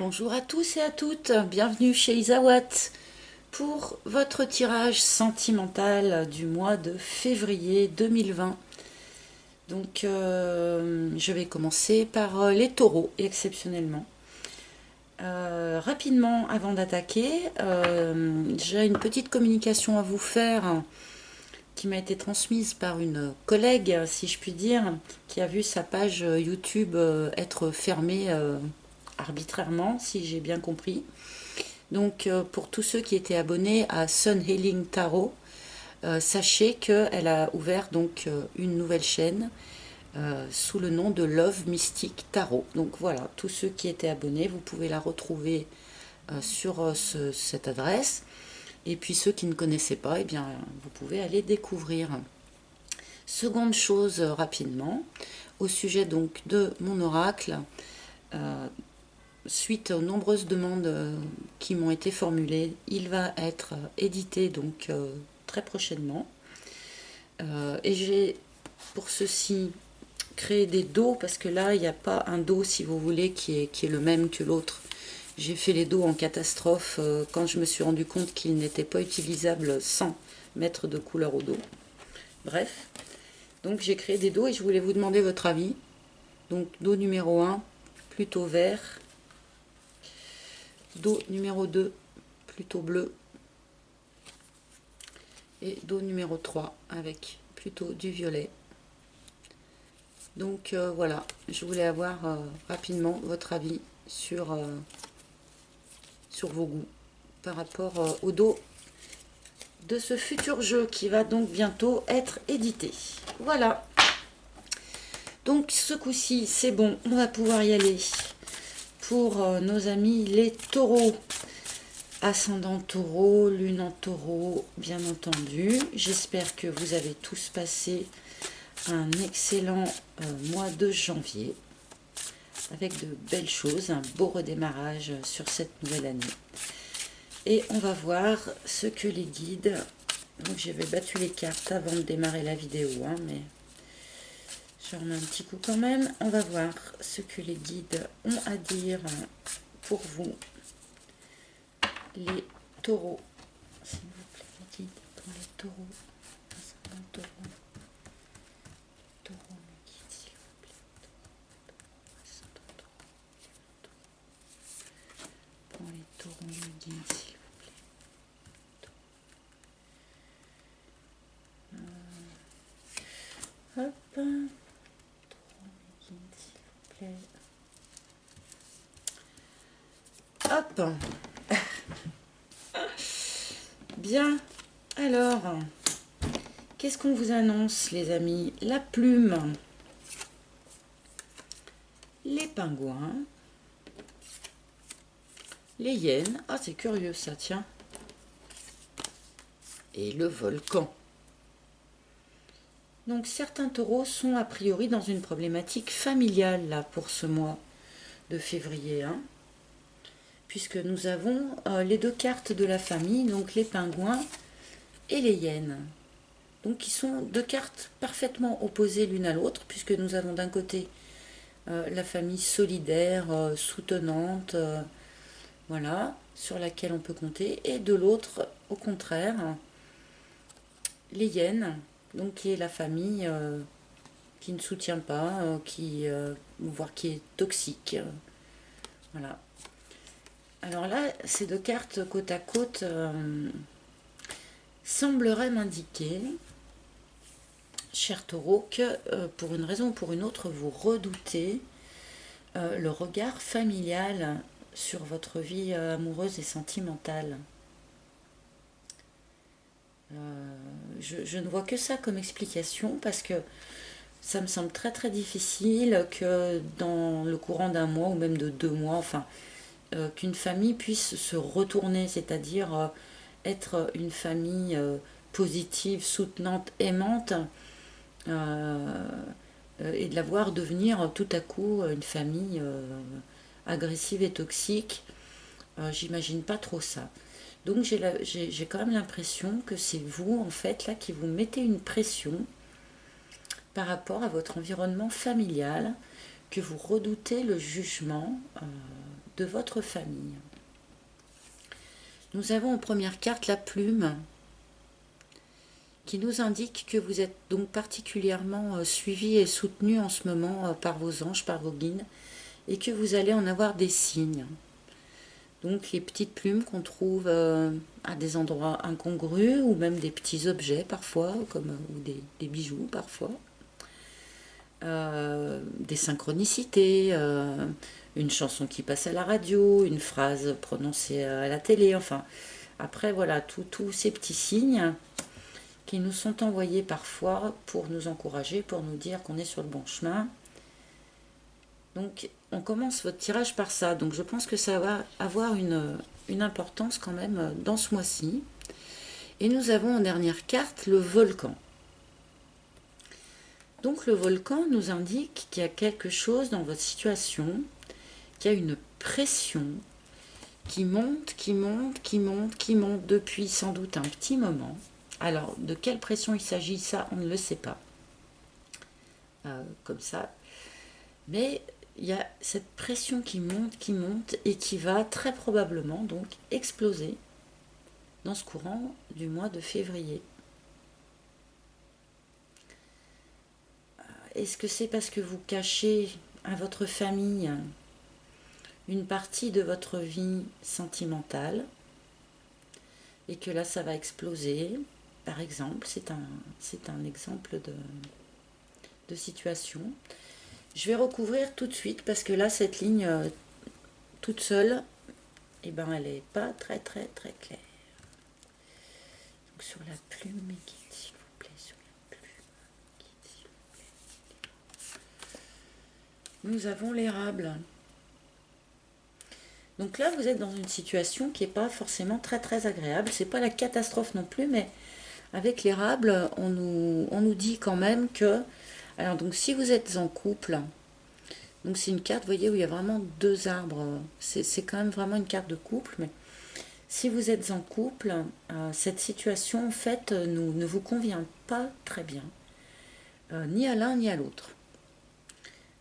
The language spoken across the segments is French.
Bonjour à tous et à toutes, bienvenue chez Isawat pour votre tirage sentimental du mois de février 2020. Donc je vais commencer par les taureaux exceptionnellement. Rapidement avant d'attaquer, j'ai une petite communication à vous faire qui m'a été transmise par une collègue, si je puis dire, qui a vu sa page YouTube être fermée arbitrairement, si j'ai bien compris. Donc pour tous ceux qui étaient abonnés à Sun Healing Tarot, sachez qu'elle a ouvert donc une nouvelle chaîne sous le nom de Love Mystic Tarot. Donc voilà, tous ceux qui étaient abonnés, vous pouvez la retrouver sur cette adresse. Et puis ceux qui ne connaissaient pas, eh bien, vous pouvez aller découvrir. Seconde chose rapidement, au sujet donc de mon oracle, suite aux nombreuses demandes qui m'ont été formulées, il va être édité donc très prochainement. Et j'ai pour ceci créé des dos, parce que là il n'y a pas un dos, si vous voulez, qui est le même que l'autre. J'ai fait les dos en catastrophe quand je me suis rendu compte qu'ils n'étaient pas utilisables sans mettre de couleur au dos. Bref, donc j'ai créé des dos et je voulais vous demander votre avis. Donc dos numéro 1, plutôt vert. Dos numéro 2, plutôt bleu. Et dos numéro 3, avec plutôt du violet. Donc voilà, je voulais avoir rapidement votre avis sur vos goûts par rapport au dos de ce futur jeu qui va donc bientôt être édité. Voilà. Donc ce coup-ci, c'est bon, on va pouvoir y aller pour nos amis les taureaux. Ascendant taureau, lune en taureau, bien entendu. J'espère que vous avez tous passé un excellent mois de janvier avec de belles choses, un beau redémarrage sur cette nouvelle année. Et on va voir ce que les guides... Donc j'avais battu les cartes avant de démarrer la vidéo, hein, mais je remets un petit coup quand même. On va voir ce que les guides ont à dire pour vous, les taureaux. S'il vous plaît, les guides pour les taureaux. Ascendant taureau. Taureau, mes guides, s'il vous plaît. Ascendant taureau. Pour les taureaux, mes guides, s'il vous plaît. Hop. Taureau, mes guides, s'il vous plaît. Hop. Bien. Alors, qu'est-ce qu'on vous annonce, les amis? La plume. Les pingouins. Les hyènes. Ah, c'est curieux ça, tiens. Et le volcan. Donc certains taureaux sont a priori dans une problématique familiale là pour ce mois de février, hein, puisque nous avons les deux cartes de la famille, donc les pingouins et les hyènes. Donc qui sont deux cartes parfaitement opposées l'une à l'autre, puisque nous avons d'un côté la famille solidaire, soutenante, voilà, sur laquelle on peut compter, et de l'autre, au contraire, les hyènes, donc qui est la famille qui ne soutient pas, voire qui est toxique. Voilà. Alors là, ces deux cartes côte à côte sembleraient m'indiquer, cher taureau, que pour une raison ou pour une autre, vous redoutez le regard familial sur votre vie amoureuse et sentimentale. Je ne vois que ça comme explication, parce que ça me semble très très difficile que dans le courant d'un mois ou même de 2 mois, enfin, qu'une famille puisse se retourner, c'est-à-dire être une famille positive, soutenante, aimante, et de la voir devenir tout à coup une famille agressive et toxique. J'imagine pas trop ça. Donc j'ai quand même l'impression que c'est vous, en fait, là, qui vous mettez une pression par rapport à votre environnement familial, que vous redoutez le jugement de votre famille. Nous avons en première carte la plume, qui nous indique que vous êtes donc particulièrement suivi et soutenu en ce moment par vos anges, par vos guides, et que vous allez en avoir des signes. Donc les petites plumes qu'on trouve à des endroits incongrus, ou même des petits objets parfois, ou des bijoux parfois. Des synchronicités, une chanson qui passe à la radio, une phrase prononcée à la télé, enfin. Après voilà, tous ces petits signes qui nous sont envoyés parfois pour nous encourager, pour nous dire qu'on est sur le bon chemin. Donc on commence votre tirage par ça, donc je pense que ça va avoir une importance quand même dans ce mois-ci. Et nous avons en dernière carte le volcan. Donc le volcan nous indique qu'il y a quelque chose dans votre situation, qu'il y a une pression qui monte, qui monte, qui monte, qui monte depuis sans doute un petit moment. Alors de quelle pression il s'agit, ça on ne le sait pas. Comme ça. Mais il y a cette pression qui monte et qui va très probablement donc exploser dans ce courant du mois de février. Est-ce que c'est parce que vous cachez à votre famille une partie de votre vie sentimentale et que là ça va exploser, par exemple? C'est un exemple de situation. Je vais recouvrir tout de suite parce que là cette ligne toute seule, eh ben, elle n'est pas très claire. Donc sur la plume, mes guides, s'il vous plaît, sur la plume, guide, s'il vous plaît. Nous avons l'érable. Donc là, vous êtes dans une situation qui n'est pas forcément très agréable. C'est pas la catastrophe non plus, mais avec l'érable, on nous dit quand même que... Alors donc si vous êtes en couple, donc c'est une carte, vous voyez, où il y a vraiment deux arbres. C'est quand même vraiment une carte de couple, mais si vous êtes en couple, cette situation en fait ne vous convient pas très bien, ni à l'un ni à l'autre.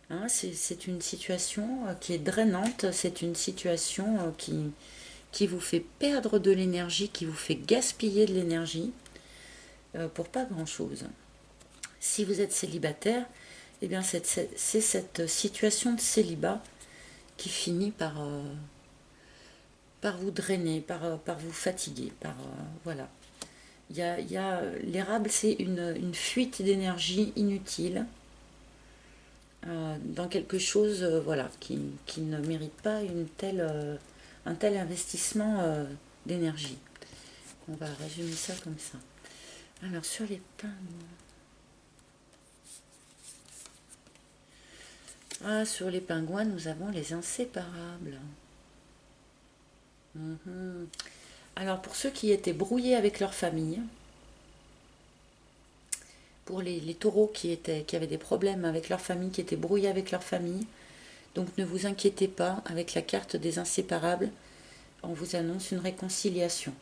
Hein, c'est une situation qui est drainante, c'est une situation qui vous fait perdre de l'énergie, qui vous fait gaspiller de l'énergie pour pas grand-chose. Si vous êtes célibataire, eh bien c'est cette situation de célibat qui finit par vous drainer, par vous fatiguer, voilà. L'érable, c'est une fuite d'énergie inutile dans quelque chose voilà, qui ne mérite pas un tel investissement d'énergie. On va résumer ça comme ça. Alors sur les pingouins. Ah, sur les pingouins, nous avons les inséparables. Alors pour ceux qui étaient brouillés avec leur famille, pour les taureaux qui avaient des problèmes avec leur famille, qui étaient brouillés avec leur famille, donc ne vous inquiétez pas, avec la carte des inséparables, on vous annonce une réconciliation.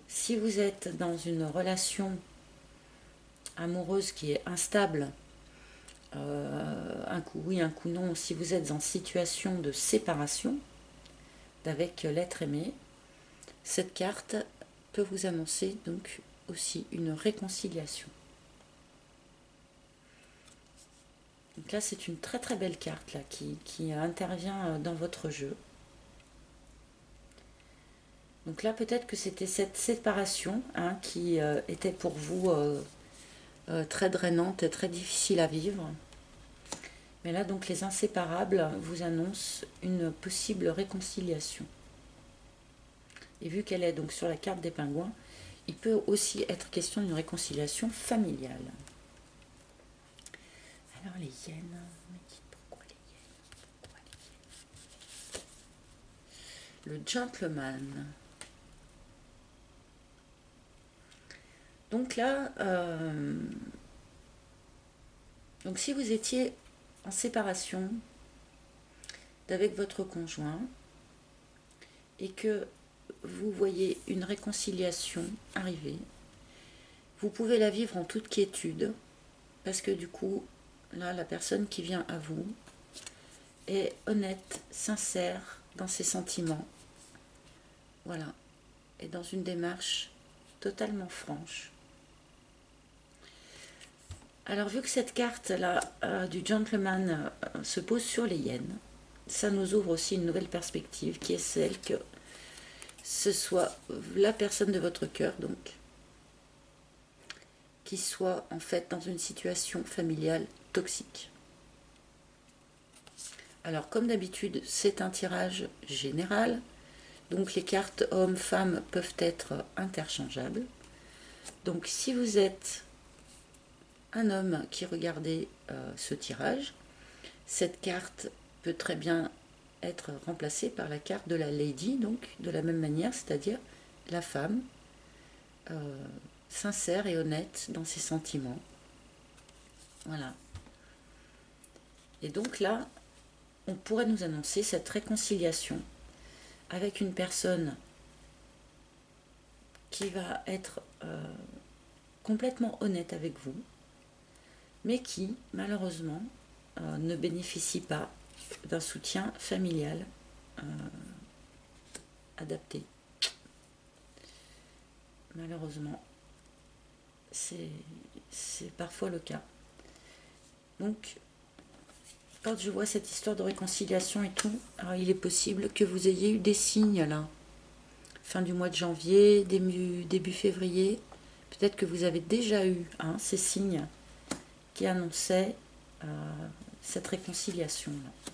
Si vous êtes dans une relation amoureuse qui est instable, un coup oui, un coup non, si vous êtes en situation de séparation avec l'être aimé, cette carte peut vous annoncer donc aussi une réconciliation. Donc là, c'est une très belle carte là, qui intervient dans votre jeu. Donc là, peut-être que c'était cette séparation qui était pour vous très drainante et très difficile à vivre. Mais là, donc, les inséparables vous annoncent une possible réconciliation. Et vu qu'elle est donc sur la carte des pingouins, il peut aussi être question d'une réconciliation familiale. Alors les hyènes, me dites pourquoi les hyènes? Le gentleman. Donc là, donc si vous étiez en séparation avec votre conjoint et que vous voyez une réconciliation arriver, vous pouvez la vivre en toute quiétude parce que du coup, là, la personne qui vient à vous est honnête, sincère dans ses sentiments. Voilà. Et dans une démarche totalement franche. Alors vu que cette carte-là du gentleman se pose sur les hyènes, ça nous ouvre aussi une nouvelle perspective qui est celle que ce soit la personne de votre cœur, donc, qui soit en fait dans une situation familiale toxique. Alors comme d'habitude, c'est un tirage général, donc les cartes hommes-femmes peuvent être interchangeables. Donc si vous êtes un homme qui regardait ce tirage, cette carte peut très bien être remplacée par la carte de la lady, donc de la même manière, c'est-à-dire la femme sincère et honnête dans ses sentiments. Voilà. Et donc là, on pourrait nous annoncer cette réconciliation avec une personne qui va être complètement honnête avec vous, mais qui, malheureusement, ne bénéficie pas d'un soutien familial adapté. Malheureusement, c'est parfois le cas. Donc, quand je vois cette histoire de réconciliation et tout, alors il est possible que vous ayez eu des signes là, fin du mois de janvier, début février. Peut-être que vous avez déjà eu ces signes qui annonçaient cette réconciliation là,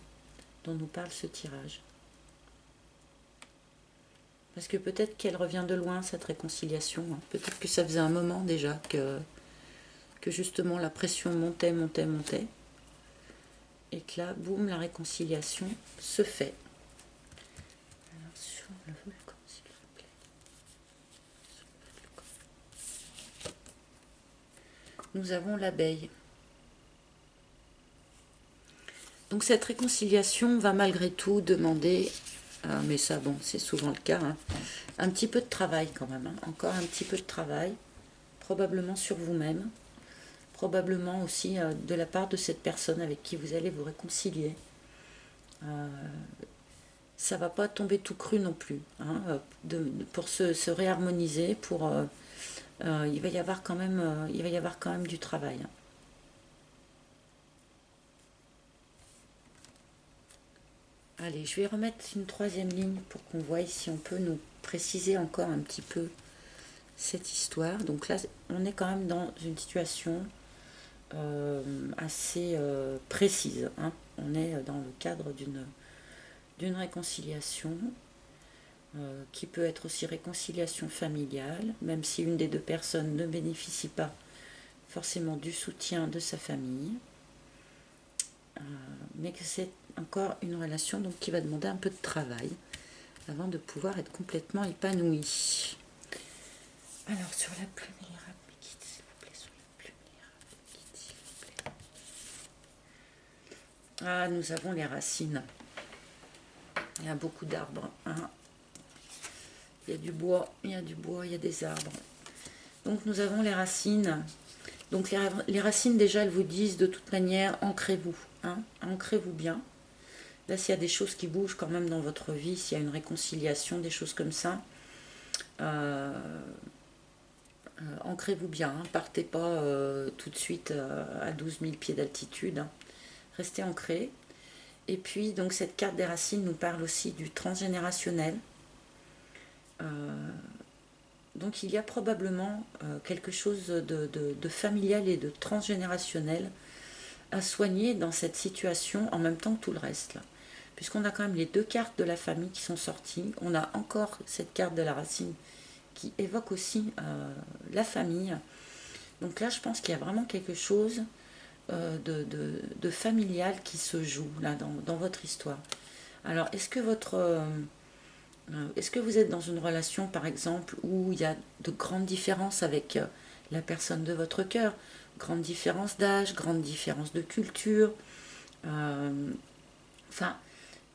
dont nous parle ce tirage. Parce que peut-être qu'elle revient de loin, cette réconciliation. Peut-être que ça faisait un moment déjà que justement la pression montait. Et que là, boum, la réconciliation se fait. Alors, sur le volcan, s'il vous plaît. Nous avons l'abeille. Donc cette réconciliation va malgré tout demander, mais ça bon, c'est souvent le cas, un petit peu de travail quand même, encore un petit peu de travail, probablement sur vous-même, probablement aussi de la part de cette personne avec qui vous allez vous réconcilier. Ça va pas tomber tout cru non plus, pour se réharmoniser, il va y avoir quand même du travail. Allez, je vais remettre une troisième ligne pour qu'on voie si on peut nous préciser encore un petit peu cette histoire. Donc là, on est quand même dans une situation assez précise. On est dans le cadre d'une réconciliation qui peut être aussi réconciliation familiale, même si une des deux personnes ne bénéficie pas forcément du soutien de sa famille. Mais que c'est encore une relation donc, qui va demander un peu de travail avant de pouvoir être complètement épanouie. Alors, sur la plume érable, guide, s'il vous plaît, sur la plume érable, guide, s'il vous plaît. Ah, nous avons les racines. Il y a beaucoup d'arbres. Il y a du bois, il y a des arbres. Donc, nous avons les racines. Donc, les racines, déjà, elles vous disent de toute manière, ancrez-vous. Ancrez-vous bien. Là, s'il y a des choses qui bougent quand même dans votre vie, s'il y a une réconciliation, des choses comme ça, ancrez-vous bien. Partez pas tout de suite à 12 000 pieds d'altitude. Restez ancrés. Et puis, donc, cette carte des racines nous parle aussi du transgénérationnel. Donc, il y a probablement quelque chose de familial et de transgénérationnel à soigner dans cette situation en même temps que tout le reste. Là. Puisqu'on a quand même les deux cartes de la famille qui sont sorties. On a encore cette carte de la racine qui évoque aussi la famille. Donc là, je pense qu'il y a vraiment quelque chose de familial qui se joue là dans votre histoire. Alors, est-ce que vous êtes dans une relation, par exemple, où il y a de grandes différences avec la personne de votre cœur, grande différence d'âge, grande différence de culture, enfin,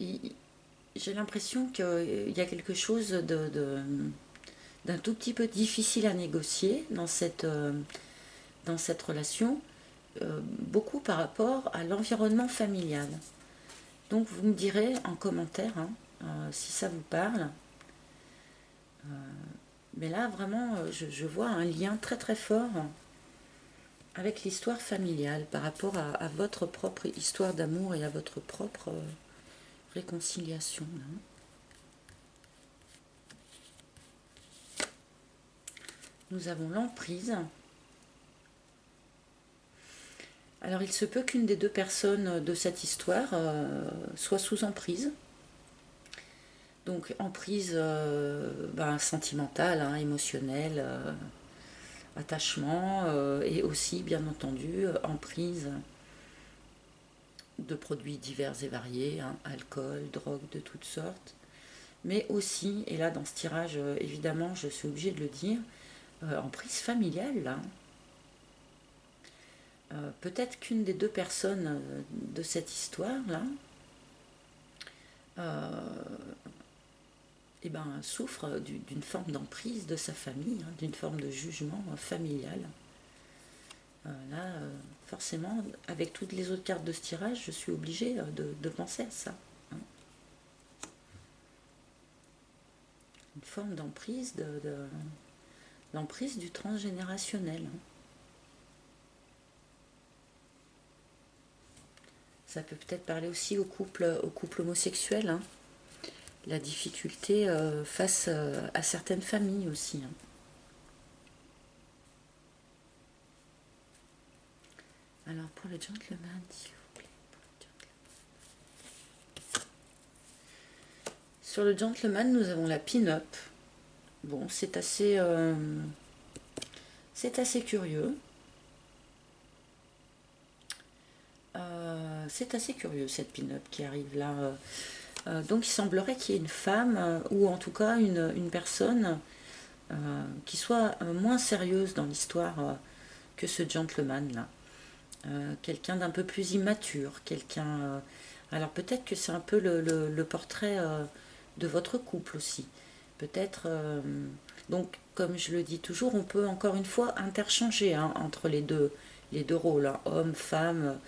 j'ai l'impression qu'il y a quelque chose d'un tout petit peu difficile à négocier dans cette relation, beaucoup par rapport à l'environnement familial. Donc vous me direz en commentaire hein, si ça vous parle. Mais là vraiment je vois un lien très très fort avec l'histoire familiale par rapport à votre propre histoire d'amour et à votre propre réconciliation. Hein. Nous avons l'emprise. Alors il se peut qu'une des deux personnes de cette histoire soit sous emprise. Donc emprise sentimentale, hein, émotionnelle, attachement et aussi bien entendu emprise de produits divers et variés, hein, alcool, drogue de toutes sortes. Mais aussi, et là dans ce tirage évidemment je suis obligée de le dire, emprise familiale là. Peut-être qu'une des deux personnes de cette histoire là souffre d'une forme d'emprise de sa famille, hein, d'une forme de jugement familial. Là, forcément, avec toutes les autres cartes de ce tirage, je suis obligée de penser à ça. Hein. Une forme d'emprise, l'emprise du transgénérationnel. Hein. Ça peut peut-être parler aussi au couple homosexuel. Hein. La difficulté face à certaines familles aussi. Hein. Alors pour le gentleman, s'il vous plaît. Sur le gentleman, nous avons la pin-up. Bon, c'est assez curieux. C'est assez curieux cette pin-up qui arrive là. Donc il semblerait qu'il y ait une femme, ou en tout cas une personne qui soit moins sérieuse dans l'histoire que ce gentleman là. Quelqu'un d'un peu plus immature, quelqu'un... alors peut-être que c'est un peu le portrait de votre couple aussi. Peut-être... donc comme je le dis toujours, on peut encore une fois interchanger hein, entre les deux rôles, hein, homme, femme,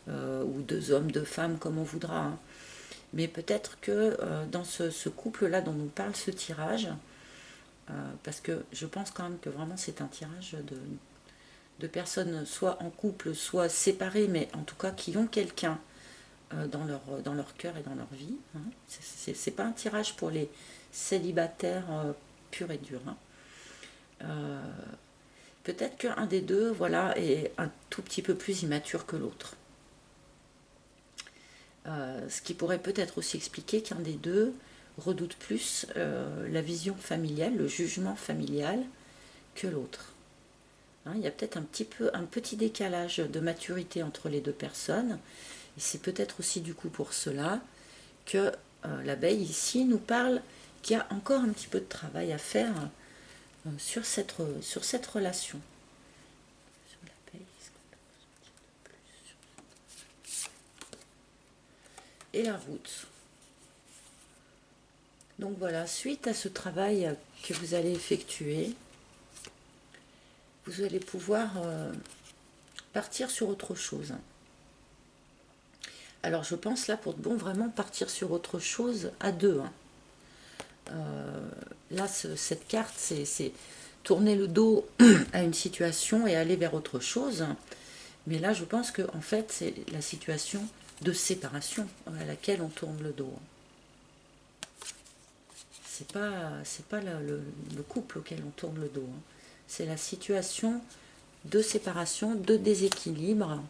ou deux hommes, deux femmes, comme on voudra. Hein. Mais peut-être que dans ce couple-là dont nous parle ce tirage, parce que je pense quand même que vraiment c'est un tirage de personnes soit en couple, soit séparées, mais en tout cas qui ont quelqu'un dans leur cœur et dans leur vie. Hein. C'est pas un tirage pour les célibataires purs et durs. Hein. Peut-être qu'un des deux voilà, est un tout petit peu plus immature que l'autre. Ce qui pourrait peut-être aussi expliquer qu'un des deux redoute plus la vision familiale, le jugement familial que l'autre. Hein, il y a peut-être un petit décalage de maturité entre les deux personnes. Et c'est peut-être aussi du coup pour cela que l'abeille ici nous parle qu'il y a encore un petit peu de travail à faire sur cette relation. Et la route. Donc voilà, suite à ce travail que vous allez effectuer, vous allez pouvoir partir sur autre chose. Alors je pense là pour de bon vraiment partir sur autre chose à deux. Hein. Là cette carte c'est tourner le dos à une situation et aller vers autre chose. Mais là je pense que en fait c'est la situation de séparation à laquelle on tourne le dos. C'est pas le couple auquel on tourne le dos. Hein. C'est la situation de séparation, de déséquilibre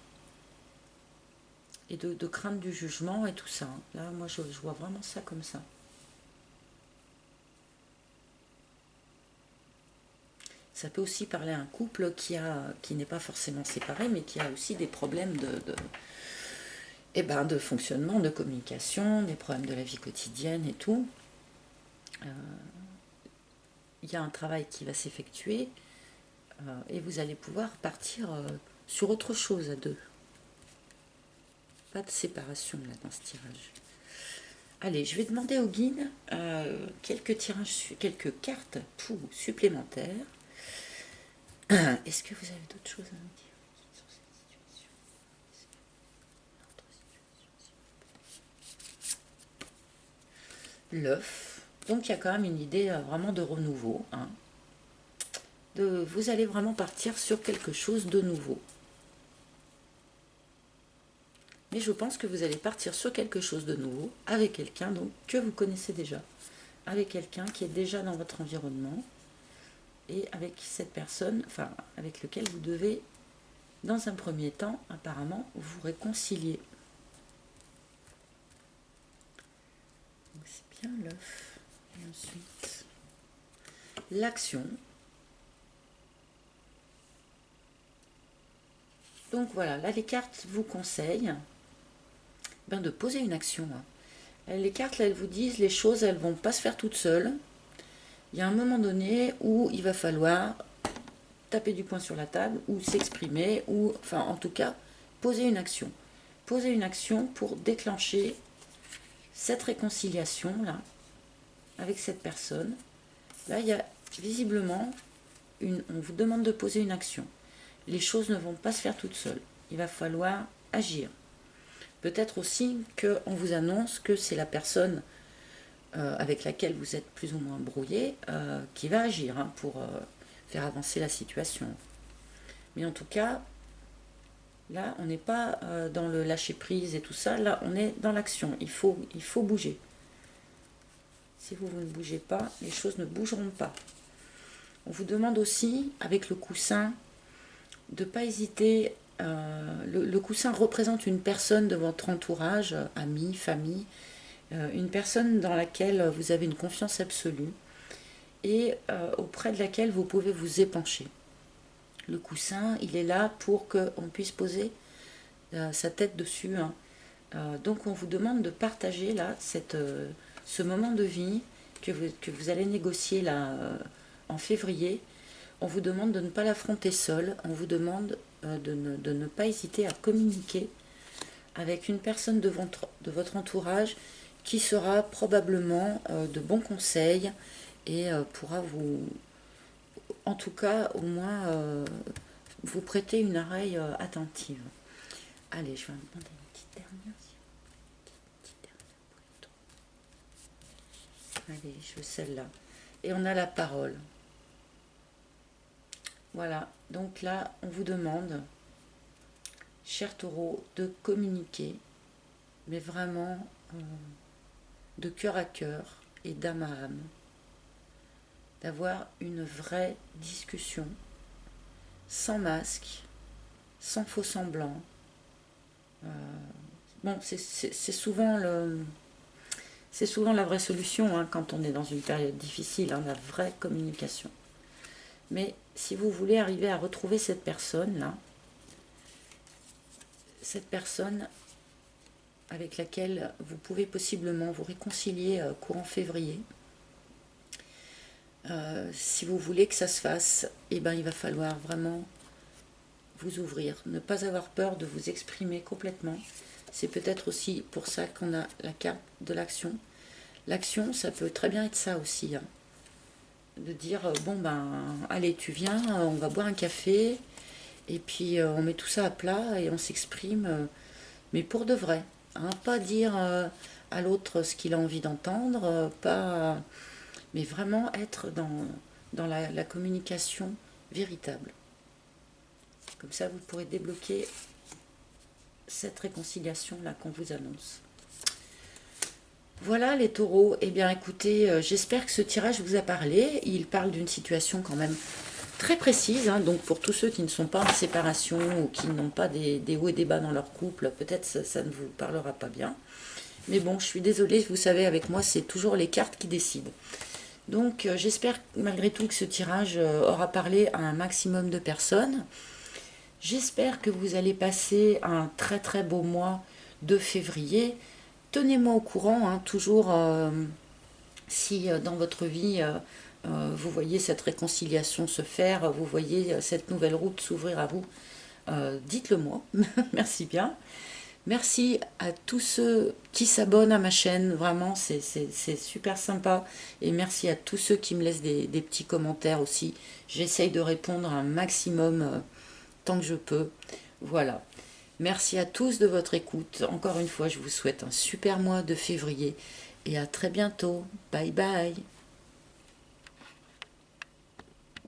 et de crainte du jugement et tout ça. Là, moi, je vois vraiment ça comme ça. Ça peut aussi parler à un couple qui n'est pas forcément séparé, mais qui a aussi des problèmes de fonctionnement, de communication, des problèmes de la vie quotidienne et tout. Il y a un travail qui va s'effectuer et vous allez pouvoir partir sur autre chose à deux. Pas de séparation là dans ce tirage. Allez, je vais demander au guide quelques cartes supplémentaires. Est-ce que vous avez d'autres choses à me dire sur cette situation? l'œuf. Donc il y a quand même une idée vraiment de renouveau, hein. Vous allez vraiment partir sur quelque chose de nouveau. Mais je pense que vous allez partir sur quelque chose de nouveau avec quelqu'un donc que vous connaissez déjà, avec quelqu'un qui est déjà dans votre environnement et avec cette personne, enfin avec lequel vous devez, dans un premier temps, apparemment, vous réconcilier. C'est bien l'œuf. Et ensuite, l'action. Donc voilà, là les cartes vous conseillent de poser une action. Les cartes, là, elles vous disent les choses, elles vont pas se faire toutes seules. Il y a un moment donné où il va falloir taper du poing sur la table ou s'exprimer ou, enfin, en tout cas, poser une action. Poser une action pour déclencher cette réconciliation-là avec cette personne. Là, il y a visiblement, on vous demande de poser une action. Les choses ne vont pas se faire toutes seules. Il va falloir agir. Peut-être aussi qu'on vous annonce que c'est la personne avec laquelle vous êtes plus ou moins brouillé qui va agir pour faire avancer la situation. Mais en tout cas, là, on n'est pas dans le lâcher-prise et tout ça. Là, on est dans l'action. Il faut bouger. Si vous ne bougez pas, les choses ne bougeront pas. On vous demande aussi, avec le coussin, de ne pas hésiter. Le coussin représente une personne de votre entourage, amis, famille, une personne dans laquelle vous avez une confiance absolue et auprès de laquelle vous pouvez vous épancher. Le coussin, il est là pour qu'on puisse poser sa tête dessus. Donc on vous demande de partager là ce moment de vie que vous allez négocier là en février. On vous demande de ne pas l'affronter seul. On vous demande de ne pas hésiter à communiquer avec une personne de votre entourage qui sera probablement de bons conseils et pourra vous, en tout cas, au moins, vous prêter une oreille attentive. Allez, je vais me demander une petite dernière. Allez, je veux celle-là. Et on a la parole. Voilà, donc là, on vous demande, cher taureau, de communiquer, mais vraiment de cœur à cœur et d'âme à âme. D'avoir une vraie discussion, sans masque, sans faux semblant. Bon, c'est souvent la vraie solution quand on est dans une période difficile, la vraie communication. Mais si vous voulez arriver à retrouver cette personne-là, cette personne avec laquelle vous pouvez possiblement vous réconcilier courant février, si vous voulez que ça se fasse, il va falloir vraiment vous ouvrir, ne pas avoir peur de vous exprimer complètement. C'est peut-être aussi pour ça qu'on a la carte de l'action. L'action, ça peut très bien être ça aussi. De dire, bon allez, tu viens, on va boire un café, et puis on met tout ça à plat et on s'exprime, mais pour de vrai. Pas dire à l'autre ce qu'il a envie d'entendre, mais vraiment être dans la communication véritable. Comme ça, vous pourrez débloquer cette réconciliation-là qu'on vous annonce. Voilà les taureaux. Eh bien écoutez, j'espère que ce tirage vous a parlé. Il parle d'une situation quand même très précise. Donc pour tous ceux qui ne sont pas en séparation ou qui n'ont pas des hauts et des bas dans leur couple, peut-être ça ne vous parlera pas bien. Mais bon, je suis désolée, vous savez, avec moi, c'est toujours les cartes qui décident. Donc j'espère malgré tout que ce tirage aura parlé à un maximum de personnes. J'espère que vous allez passer un très très beau mois de février. Tenez-moi au courant, toujours si dans votre vie vous voyez cette réconciliation se faire, vous voyez cette nouvelle route s'ouvrir à vous, dites-le moi. Merci bien. Merci à tous ceux qui s'abonnent à ma chaîne, vraiment c'est super sympa. Et merci à tous ceux qui me laissent des petits commentaires aussi. J'essaye de répondre un maximum tant que je peux. Voilà. Merci à tous de votre écoute. Encore une fois, je vous souhaite un super mois de février. et à très bientôt. Bye bye.